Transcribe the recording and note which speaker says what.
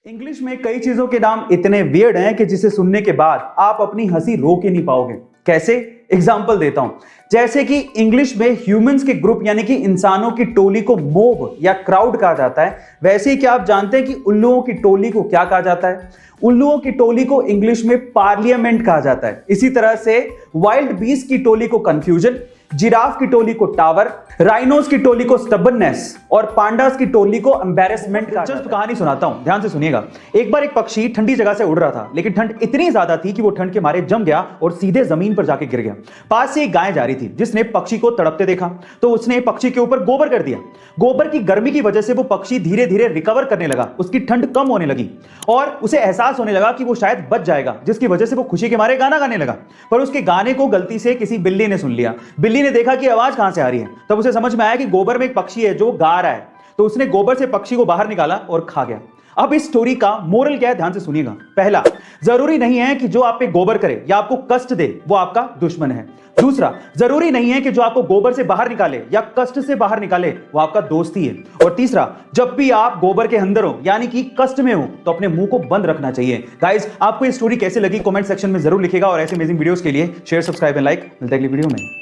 Speaker 1: English में कई चीजों के नाम इतने वियर्ड हैं कि जिसे सुनने के बाद आप अपनी हंसी रोक ही नहीं पाओगे। कैसे? एग्जाम्पल देता हूं। जैसे कि इंग्लिश में ह्यूमंस के ग्रुप यानी कि इंसानों की टोली को मोब या क्राउड कहा जाता है, वैसे ही क्या आप जानते हैं कि उल्लुओं की टोली को क्या कहा जाता है? उल्लुओं की टोली को इंग्लिश में पार्लियामेंट कहा जाता है। इसी तरह से वाइल्ड बीस्ट की टोली को कंफ्यूजन, जिराफ की टोली को टावर, राइनोस की टोली को स्टबननेस और पांडास की टोली को एम्बैरेसमेंट का। दिलचस्प कहानी सुनाता हूं, ध्यान से सुनिएगा। एक बार एक पक्षी ठंडी जगह से उड़ रहा था, लेकिन ठंड इतनी ज्यादा थी कि वो ठंड के मारे जम गया और सीधे जमीन पर जाके गिर गया। पास से एक गाय जा रही थी, जिसने पक्षी को तड़पते देखा तो उसने पक्षी के ऊपर गोबर कर दिया। गोबर की गर्मी की वजह से वो पक्षी धीरे धीरे रिकवर करने लगा, उसकी ठंड कम होने लगी और उसे एहसास होने लगा कि वो शायद बच जाएगा, जिसकी वजह से वो खुशी के मारे गाना गाने लगा। पर उसके गाने को गलती से किसी बिल्ली ने सुन लिया। बिल्ली ने देखा कि आवाज कहां से आ रही है, तब उसे समझ में आया कि गोबर में एक पक्षी है जो गा रहा है, तो उसने गोबर से पक्षी को बाहर निकाला और खा गया। अब इस स्टोरी का मोरल क्या है, ध्यान से सुनिएगा। पहला, जरूरी नहीं है कि जो आप पे गोबर करे या आपको कष्ट दे वो आपका दुश्मन है। दूसरा, जरूरी नहीं है कि जो आपको गोबर से बाहर निकाले या कष्ट से बाहर निकाले वो आपका दोस्त ही है। और तीसरा, जब भी आप गोबर के अंदर हो यानी कि कष्ट में हो तो अपने मुंह को बंद रखना चाहिए। गाइस, आपको ये स्टोरी कैसे लगी कमेंट सेक्शन में जरूर लिखिएगा और ऐसे अमेजिंग वीडियोस के लिए शेयर, सब्सक्राइब एंड लाइक। मिलते हैं अगली वीडियो में।